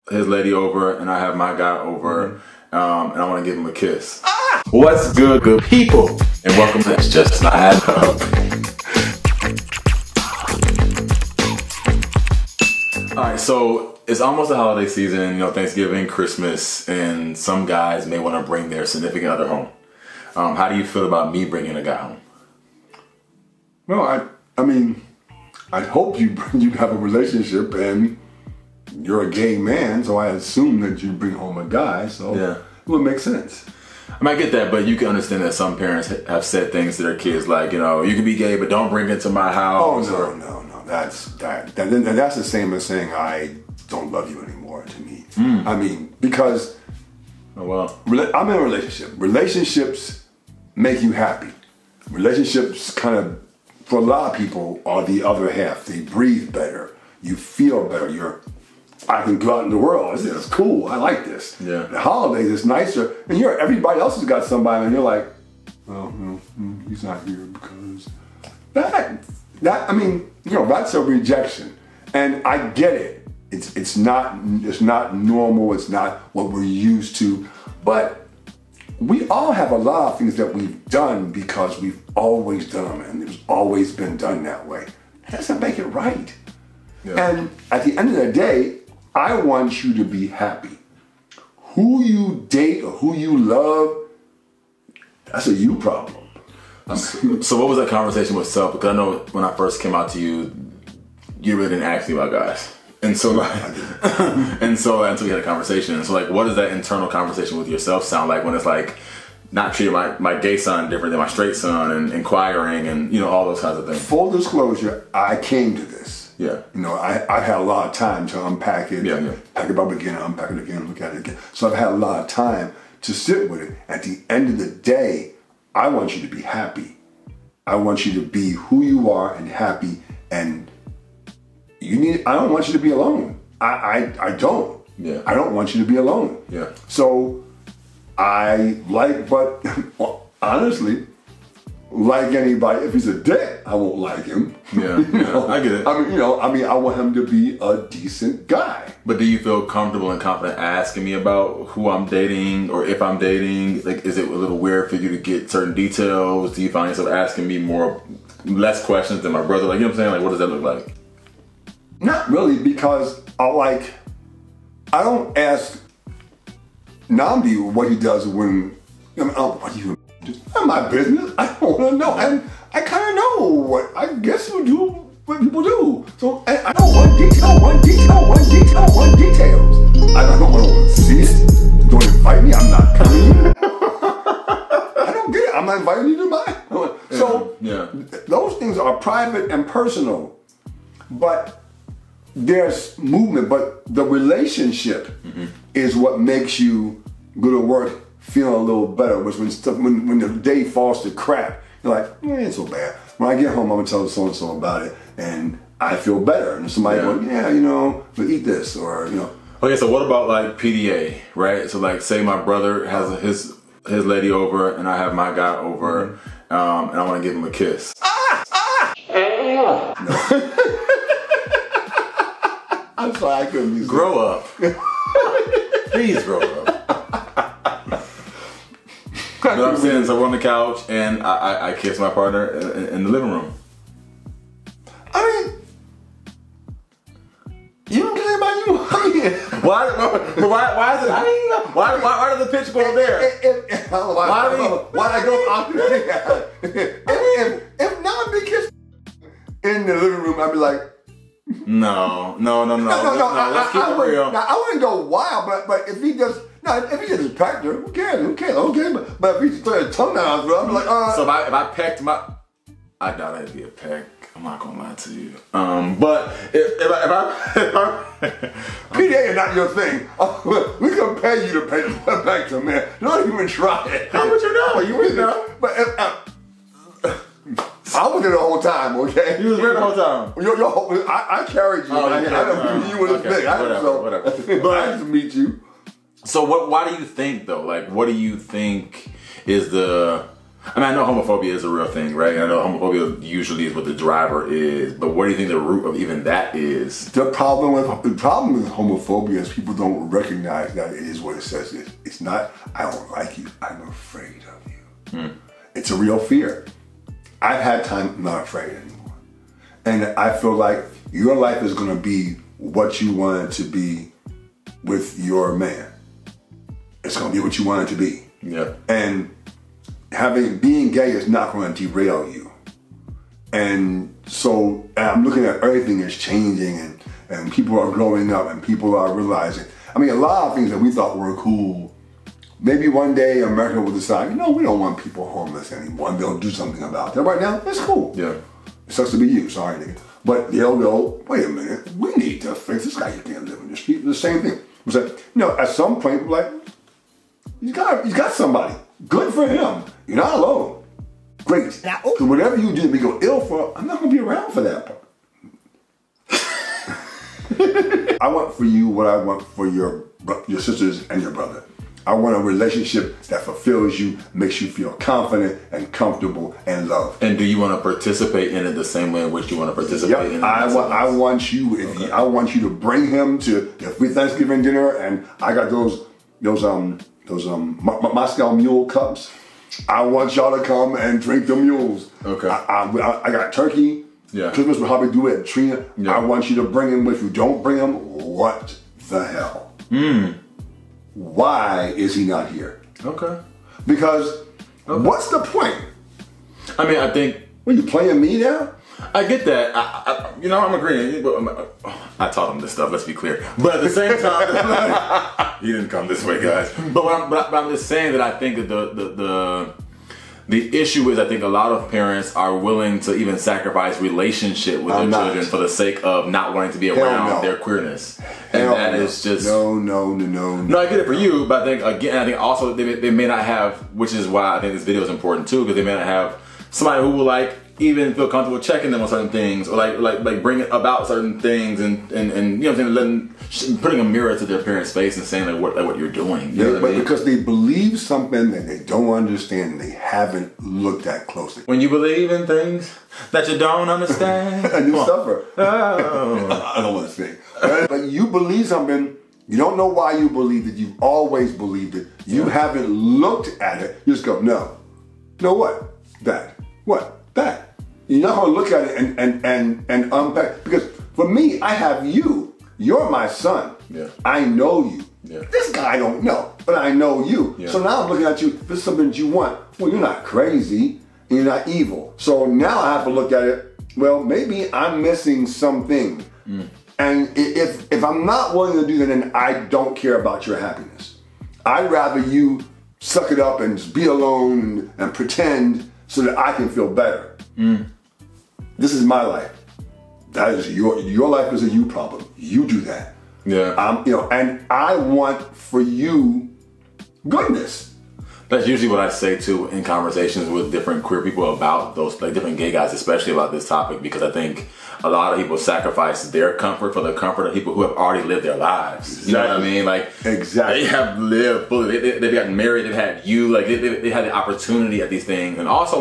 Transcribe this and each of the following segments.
his lady over and I have my guy over, and I want to give him a kiss. What's good, good people? And welcome to It's Just Not Up. Alright, so it's almost the holiday season, you know, Thanksgiving, Christmas, and some guys may want to bring their significant other home. How do you feel about me bringing a guy home? Well, I mean, I hope you have a relationship and you're a gay man, so I assume that you bring home a guy, so yeah. It would make sense. I might get that, but you can understand that some parents have said things to their kids like, you know, you can be gay, but don't bring it to my house. Oh, no. That's the same as saying I don't love you anymore to me. I mean, because oh, well. I'm in a relationship. Relationships make you happy. Relationships kind of, for a lot of people, are the other half. They breathe better. You feel better. I can go out in the world. It's cool. I like this. Yeah. The holidays is nicer, and everybody else has got somebody, and you're like, well, no, he's not here because that. I mean, that's a rejection, and I get it. It's not normal. It's not what we're used to, but we all have a lot of things that we've done because we've always done them, and it's always been done that way. That doesn't make it right. Yeah. And at the end of the day, I want you to be happy. Who you date or who you love, that's a you problem. So what was that conversation with self? Because I know when I first came out to you, you really didn't ask me about guys. And so until we had a conversation. And so what does that internal conversation with yourself sound like when it's like not treating my gay son different than my straight son and inquiring and, all those kinds of things? Full disclosure, I came to this. Yeah. I had a lot of time to unpack it, pack it up again, unpack it again, look at it again. So I've had a lot of time to sit with it. At the end of the day, I want you to be happy. I want you to be who you are and happy. And I don't want you to be alone. I don't. Yeah. I don't want you to be alone. Yeah. So but honestly, like anybody, if he's a dick, I won't like him. Yeah, I get it. I mean, I want him to be a decent guy. But do you feel comfortable and confident asking me about who I'm dating or if I'm dating? Like, is it a little weird for you to get certain details? Do you find yourself asking me less questions than my brother? Like, you know what I'm saying? Like, what does that look like? Not really, because I don't ask Namdi what he does when, what do you It's not my business. I don't want to know. And I kind of know what I guess you do, what people do. So I don't want details. I don't want to see it. Don't invite me. I'm not coming. I don't get it. I'm not inviting you to mine. So those things are private and personal. But there's movement. But the relationship is what makes you go to work feeling a little better, which when the day falls to crap, you're like, it ain't so bad. When I get home, I'm gonna tell so-and-so about it, and I feel better. And somebody goes, we'll eat this, or Okay, so what about PDA, right? So say my brother has his lady over, and I have my guy over, and I want to give him a kiss. I'm sorry, I couldn't be. Grow up, please grow up. You know what I'm saying? So we're on the couch and I kiss my partner in the living room. I mean, you don't care about you. Why is it? Why does the pitch go there? Why I go out there? If Namdi kissed in the living room, I'd be like, no. Let's keep it real. Now I wouldn't go wild, but if he just. No, if he just pecked her, who cares? Okay, but if he just threw his tongue out, I'd be like, So if I pecked I doubt it'd be a peck. I'm not gonna lie to you. But if I PDA is not your thing. We can pay you to pay back to man. Don't even try it. How would you know? You wouldn't know. But I was there the whole time, okay? You was there the whole time. I carried you. You were this big. Whatever. But I had to meet you. So why do you think though? What do you think is the I mean, I know homophobia is a real thing, right? I know homophobia usually is what the driver is, but what do you think the root of even that is? The problem with homophobia is people don't recognize that it is what it says it is. It's not, I don't like you, I'm afraid of you. It's a real fear. I've had time, I'm not afraid anymore. And I feel like your life is going to be what you want it to be with your man. It's going to be what you want it to be. Yeah. And being gay is not going to derail you. And so I'm looking at everything is changing and people are growing up and people are realizing, I mean, a lot of things that we thought were cool, maybe one day America will decide, you know, we don't want people homeless anymore and they'll do something about that. Right now, it's cool. Yeah. It sucks to be you, sorry nigga. But they'll go, wait a minute, we need to fix this guy. You can't live in the street. The same thing. So, you know, at some point, we're like, he's got somebody. Good for him. You're not alone. Great. So whatever you do to go ill for, I'm not going to be around for that part. I want for you what I want for your sisters and your brother. I want a relationship that fulfills you, makes you feel confident and comfortable and loved. And do you want to participate in it the same way in which you want to participate in it? I want you. I want you to bring him to the free Thanksgiving dinner, and I got those Moscow Mule cups. I want y'all to come and drink the mules. Okay. I got turkey. Yeah. Christmas will probably do it at Trina. Yeah. I want you to bring him with you. Don't bring him. What the hell? Why is he not here? Okay. Because what's the point? I mean, I think... What, you playing me now? I get that. I'm agreeing. I taught him this stuff, let's be clear. But at the same time, he didn't come this way, guys. But I'm just saying that I think that the issue is, I think a lot of parents are willing to even sacrifice relationship with their children for the sake of not wanting to be around their queerness. And that is just... No, I get it for you, but I think also they may not have, which is why I think this video is important too, because they may not have somebody who will even feel comfortable checking them on certain things, or like bring about certain things, and you know what I'm saying, putting a mirror to their parents' face and saying what you're doing. You know what I mean? Because they believe something that they don't understand and they haven't looked at closely. When you believe in things that you don't understand, and you suffer. Oh. I don't want to say, but you believe something. You don't know why you believed it. You've always believed it. You haven't looked at it. You just go, no. No what? That. What? That. You're not going to look at it and unpack. Because for me, I have you. You're my son. Yeah. I know you. Yeah. This guy I don't know, but I know you. Yeah. So now I'm looking at you. This is something that you want. Well, you're not crazy and you're not evil. So now I have to look at it. Well, maybe I'm missing something. And if I'm not willing to do that, then I don't care about your happiness. I'd rather you suck it up and just be alone and pretend so that I can feel better. This is my life. That is your life is a you problem. You do that. Yeah. And I want for you goodness. That's usually what I say too in conversations with different queer people about those, different gay guys, especially about this topic, because I think a lot of people sacrifice their comfort for the comfort of people who have already lived their lives. You know what I mean? Exactly. They have lived fully. They've gotten married. They've had you. They had the opportunity at these things, and also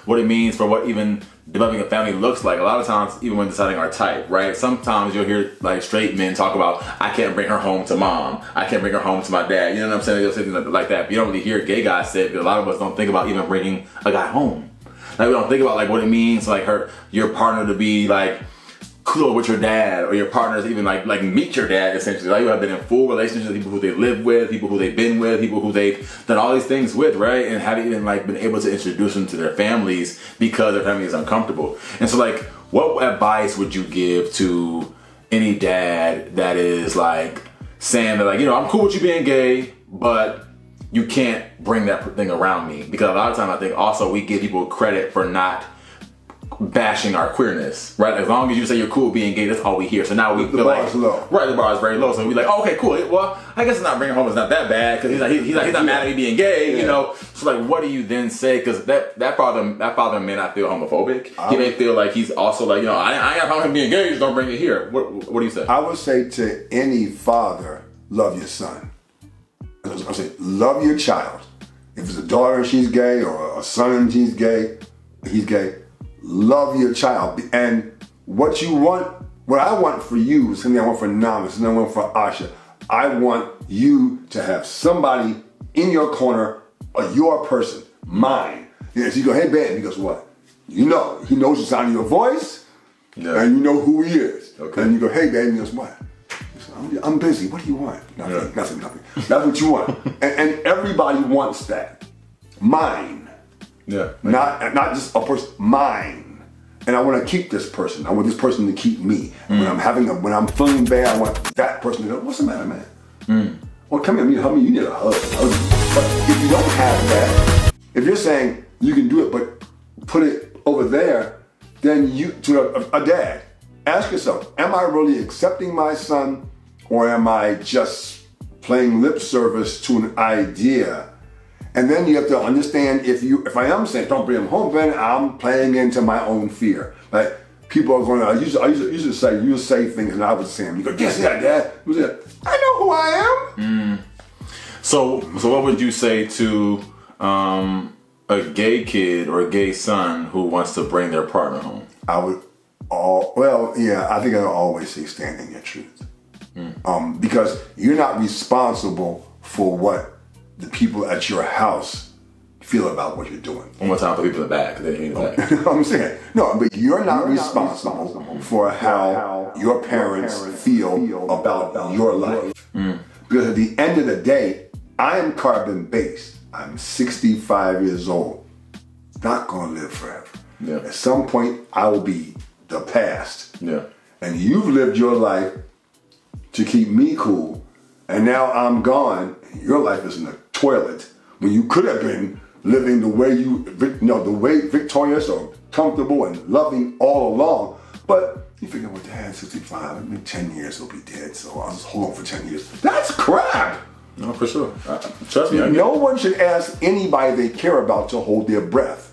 what it means for what even developing a family looks like. A lot of times, even when deciding our type, right? Sometimes you'll hear straight men talk about, I can't bring her home to mom. I can't bring her home to my dad. You know what I'm saying? They'll say things like that. But you don't really hear gay guys say it, because a lot of us don't think about even bringing a guy home. We don't think about what it means, your partner to be cool with your dad, or your partners even meet your dad, essentially. You have been in full relationships with people who they live with, people who they've been with, people who they've done all these things with, right? And haven't even been able to introduce them to their families because their family is uncomfortable. And so what advice would you give to any dad that is saying that I'm cool with you being gay, but you can't bring that thing around me? Because a lot of times I think also we give people credit for not bashing our queerness, right? As long as you say you're cool being gay, that's all we hear. So now we feel bar is low. Right, the bar is very low. So we're okay, cool. Well, I guess not bringing home is not that bad, because he's not mad at me being gay, you know. So what do you then say? Because that father may not feel homophobic. He may feel like he's also I ain't got a problem being gay. Just don't bring it here. What do you say? I would say to any father, love your son. I say, love your child. If it's a daughter, she's gay, or a son and he's gay, love your child. And what you want, what I want for you is something I want for Nama, something I want for Asha. I want you to have somebody in your corner, your person, mine. And so you go, hey, babe. He goes, what? You know, he knows the sound of your voice, and you know who he is. Okay. And you go, hey, babe. He goes, what? I'm busy. What do you want? Nothing. That's what you want. And everybody wants that. Mine. Yeah. Not just a person. Mine. And I want to keep this person. I want this person to keep me. When I'm feeling bad, I want that person to go, what's the matter, man? Well, come here, hug me. You need a hug. But if you don't have that, if you're saying you can do it, but put it over there, then you, to a dad, ask yourself, am I really accepting my son? Or am I just playing lip service to an idea? And then you have to understand if I am saying don't bring him home, then I'm playing into my own fear. Like people are going to, I used to say, you say things and I would say them. You go, yes, yeah, Dad. I know who I am. So what would you say to a gay kid or a gay son who wants to bring their partner home? I think I'll always say stand in your truth. Because you're not responsible for what the people at your house feel about what you're doing. One more time for people in the back. They didn't hear that. I'm saying, no, but you're not responsible for how your parents feel about your life. Because at the end of the day, I am carbon-based. I'm 65 years old. Not going to live forever. Yeah. At some point, I will be the past. Yeah. And you've lived your life to keep me cool, and now I'm gone. Your life is in the toilet when you could have been living the way the way victorious or comfortable and loving all along. But you figure, well, Dad's 65. In 10 years he'll be dead, so I'll just hold on for 10 years. That's crap. No, for sure. Trust me. No one should ask anybody they care about to hold their breath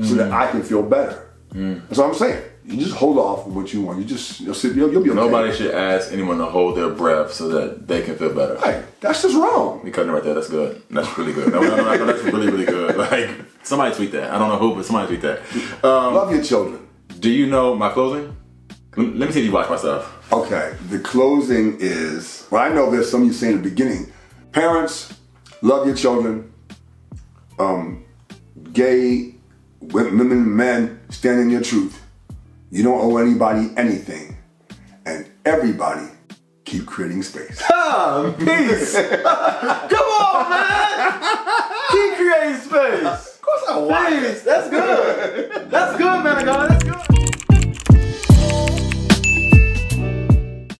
so that I can feel better. That's what I'm saying. You just hold off on what you want. You'll be okay. Nobody should ask anyone to hold their breath so that they can feel better. Hey, that's just wrong. You cutting it right there. That's good. That's really good. No, that's really, really good. Like, somebody tweet that. I don't know who, but somebody tweet that. Love your children. Do you know my closing? Let me see if you watch my stuff. Okay. The closing is, well, I know there's some you say in the beginning. Parents, love your children. Gay, women, men, stand in your truth. You don't owe anybody anything. And everybody keep creating space. Peace. Come on, man. Keep creating space. Of course I want it. Peace. That's good. That's good, man. That's good.